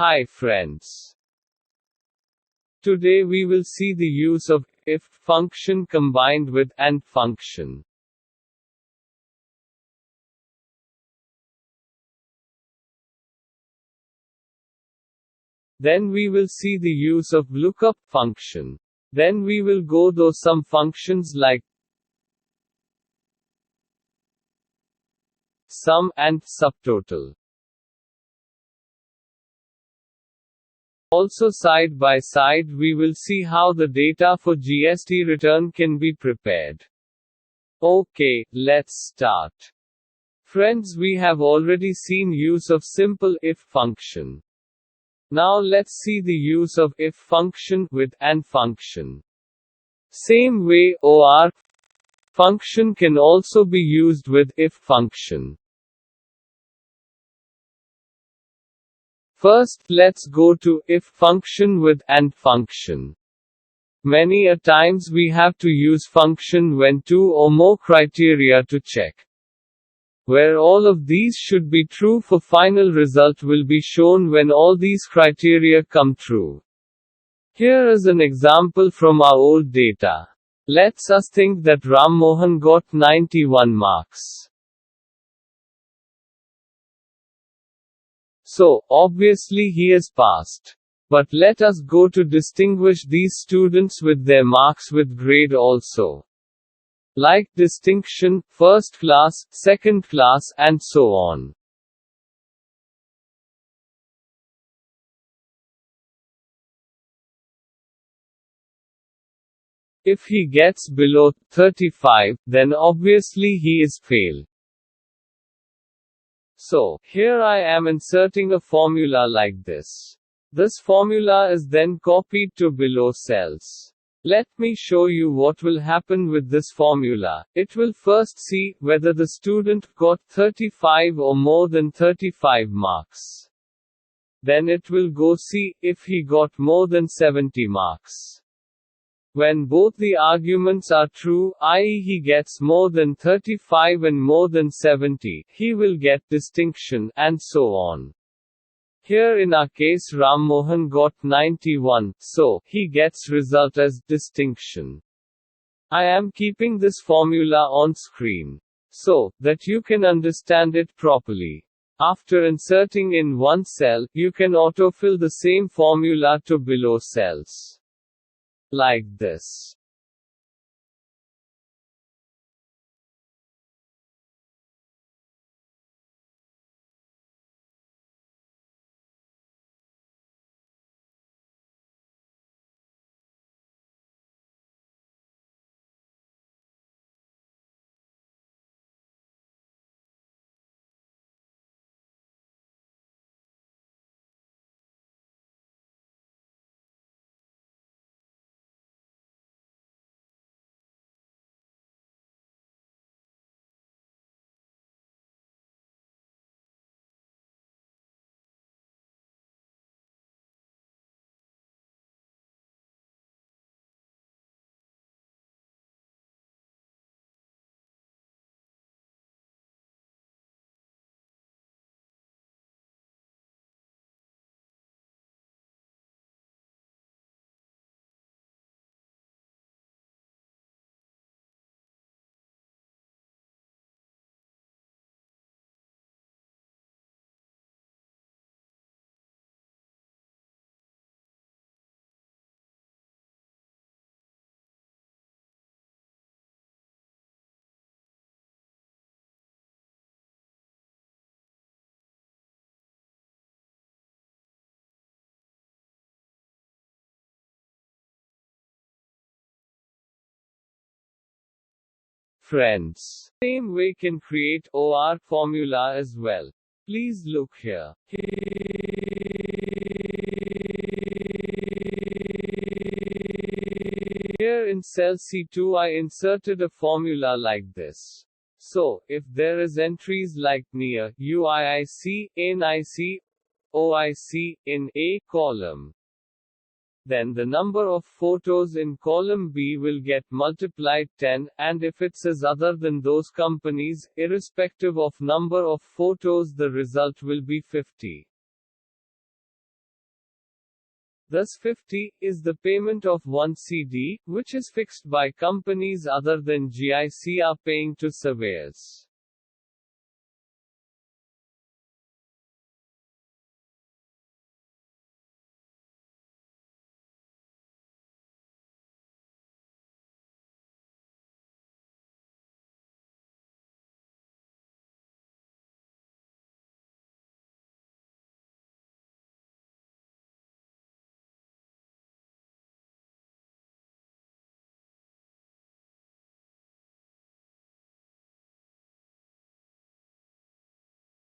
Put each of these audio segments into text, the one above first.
Hi friends. Today we will see the use of if function combined with and function. Then we will see the use of lookup function. Then we will go through some functions like sum and subtotal. Also side by side we will see how the data for GST return can be prepared. Okay, let's start. Friends, we have already seen use of simple if function. Now let's see the use of if function with and function. Same way, or function can also be used with if function. First, let's go to if function with and function. Many a times we have to use function when two or more criteria to check. Where all of these should be true, for final result will be shown when all these criteria come true. Here is an example from our old data. Let's us think that Ram Mohan got 91 marks. So, obviously he is passed. But let us go to distinguish these students with their marks with grade also. Like distinction, first class, second class, and so on. If he gets below 35, then obviously he is fail. So, here I am inserting a formula like this. This formula is then copied to below cells. Let me show you what will happen with this formula. It will first see whether the student got 35 or more than 35 marks. Then it will go see if he got more than 70 marks. When both the arguments are true, i.e. he gets more than 35 and more than 70, he will get distinction, and so on. Here in our case Ram Mohan got 91, so he gets result as distinction. I am keeping this formula on screen, so that you can understand it properly. After inserting in one cell, you can autofill the same formula to below cells. Like this. Friends, same way can create OR formula as well. Please look here. Here in cell C2 I inserted a formula like this. So, if there is entries like near, UIIC, NIC, OIC, in A column, then the number of photos in column B will get multiplied 10, and if it says other than those companies, irrespective of number of photos, the result will be 50. Thus 50 is the payment of 1 CD, which is fixed by companies other than GIC are paying to surveyors.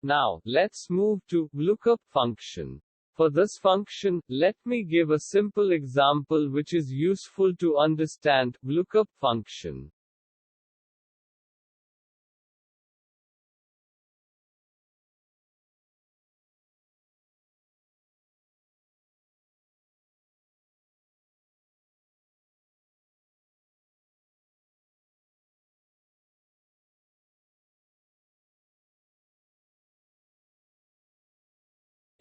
Now, let's move to VLookup function. For this function, let me give a simple example which is useful to understand VLookup function.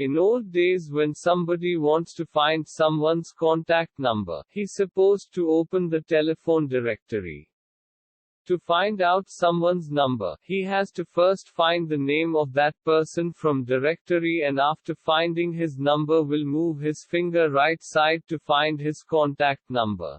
In old days, when somebody wants to find someone's contact number, he's supposed to open the telephone directory. To find out someone's number, he has to first find the name of that person from directory, and after finding his number will move his finger right side to find his contact number.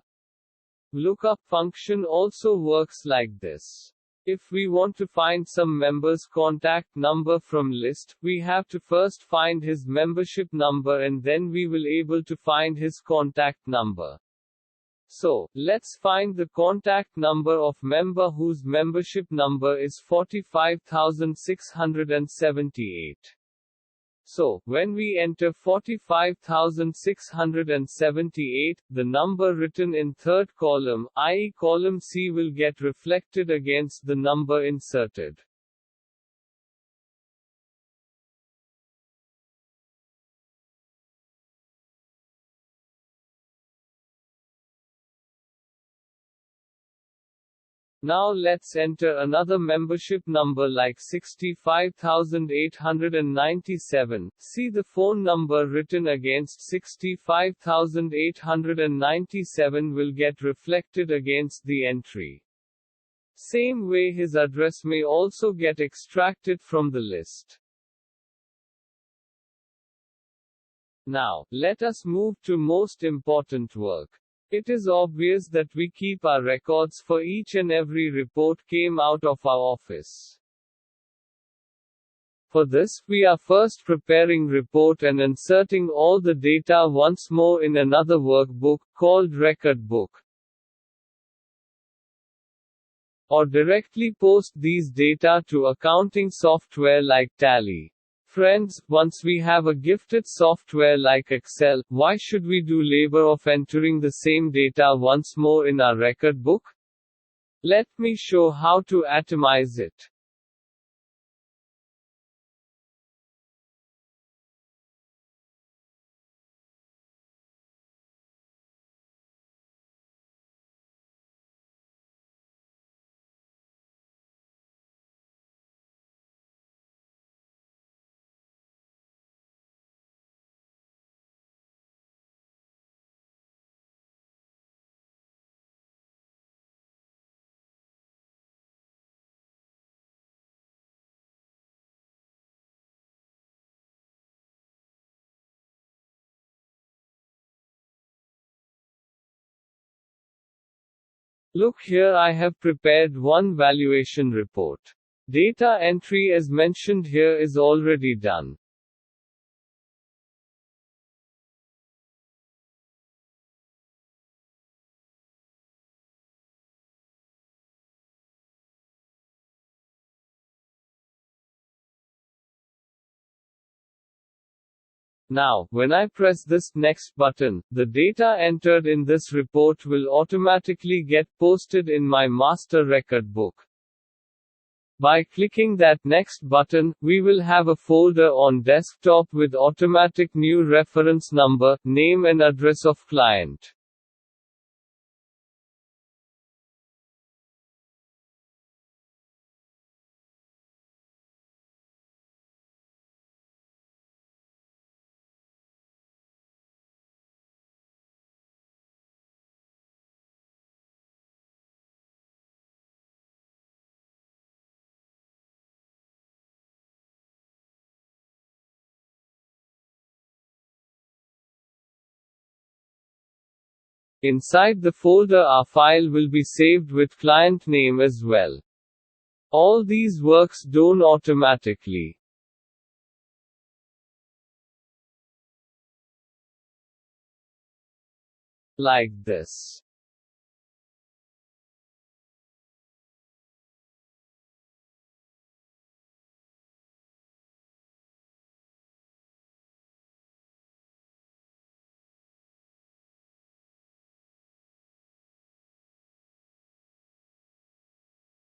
VLookup function also works like this. If we want to find some member's contact number from list, we have to first find his membership number and then we will able to find his contact number. So, let's find the contact number of member whose membership number is 45,678. So, when we enter 45,678, the number written in third column, i.e. column C, will get reflected against the number inserted. Now let's enter another membership number like 65,897. See the phone number written against 65,897 will get reflected against the entry. Same way his address may also get extracted from the list. Now, let us move to most important work. It is obvious that we keep our records for each and every report came out of our office. For this, we are first preparing report and inserting all the data once more in another workbook, called record book. Or directly post these data to accounting software like Tally. Friends, once we have a gifted software like Excel, why should we do labor of entering the same data once more in our record book? Let me show how to atomize it. Look here, I have prepared one valuation report. Data entry as mentioned here is already done. Now, when I press this next button, the data entered in this report will automatically get posted in my master record book. By clicking that next button, we will have a folder on desktop with automatic new reference number, name and address of client. Inside the folder our file will be saved with client name as well. All these works done automatically. Like this.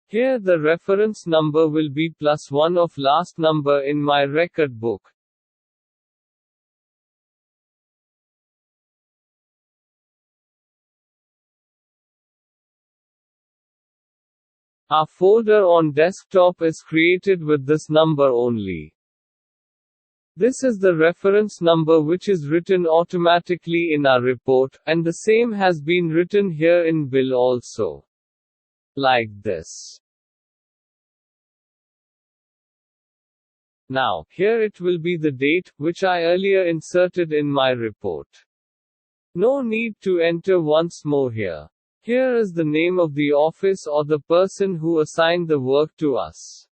Here the reference number will be +1 of last number in my record book. Our folder on desktop is created with this number only. This is the reference number which is written automatically in our report, and the same has been written here in bill also. Like this. Now, here it will be the date, which I earlier inserted in my report. No need to enter once more here. Here is the name of the office or the person who assigned the work to us.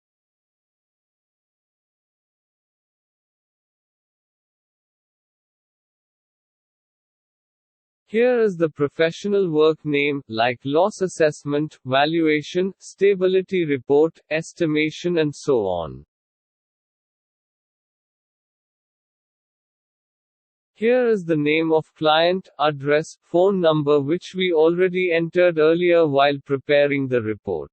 Here is the professional work name, like loss assessment, valuation, stability report, estimation and so on. Here is the name of client, address, phone number which we already entered earlier while preparing the report.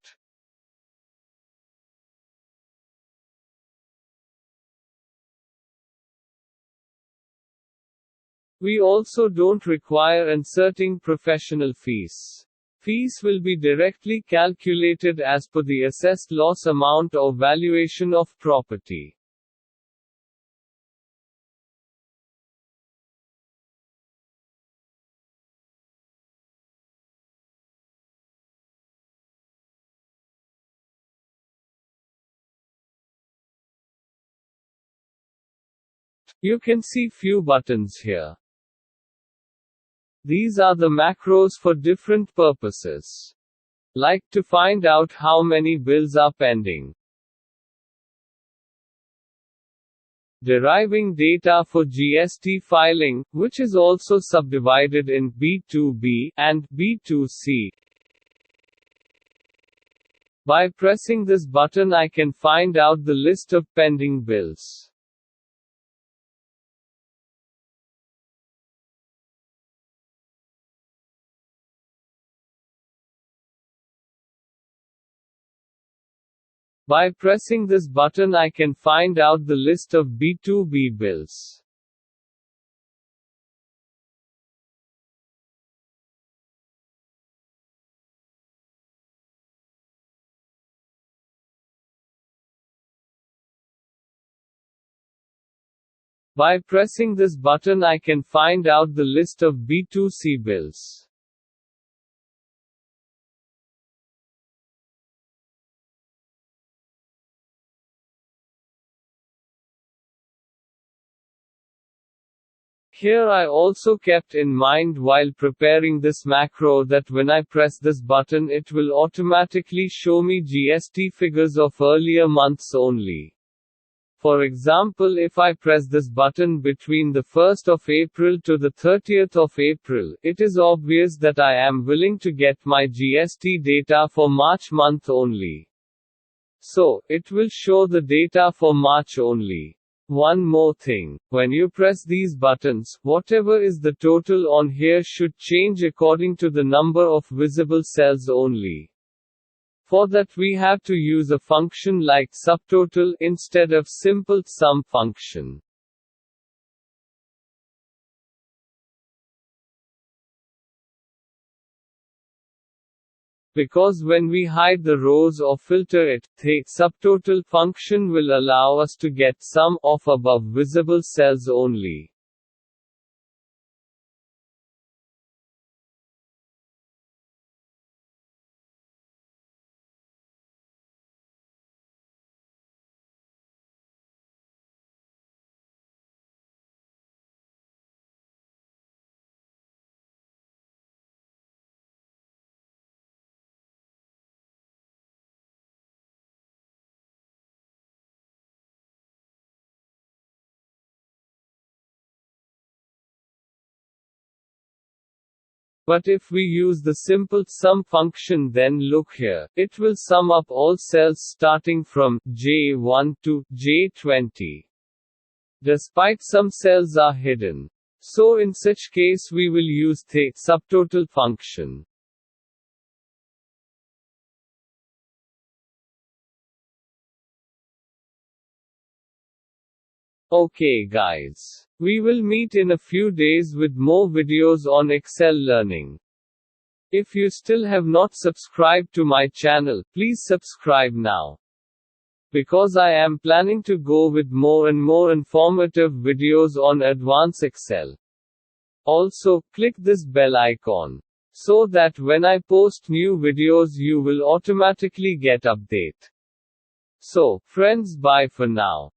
We also don't require inserting professional fees. Fees will be directly calculated as per the assessed loss amount or valuation of property. You can see few buttons here. These are the macros for different purposes. Like to find out how many bills are pending. Deriving data for GST filing, which is also subdivided in B2B and B2C. By pressing this button I can find out the list of pending bills. By pressing this button I can find out the list of B2B bills. By pressing this button I can find out the list of B2C bills. Here I also kept in mind while preparing this macro that when I press this button it will automatically show me GST figures of earlier months only. For example, if I press this button between the 1st of April to the 30th of April, it is obvious that I am willing to get my GST data for March month only. So, it will show the data for March only. One more thing, when you press these buttons, whatever is the total on here should change according to the number of visible cells only. For that we have to use a function like subtotal instead of simple sum function. Because when we hide the rows or filter it, the subtotal function will allow us to get sum of above visible cells only. But if we use the simple sum function, then look here, it will sum up all cells starting from J1 to J20. Despite some cells are hidden. So in such case we will use the subtotal function. Okay guys. We will meet in a few days with more videos on Excel learning. If you still have not subscribed to my channel, please subscribe now. Because I am planning to go with more and more informative videos on advanced Excel. Also, click this bell icon, so that when I post new videos you will automatically get update. So, friends, bye for now.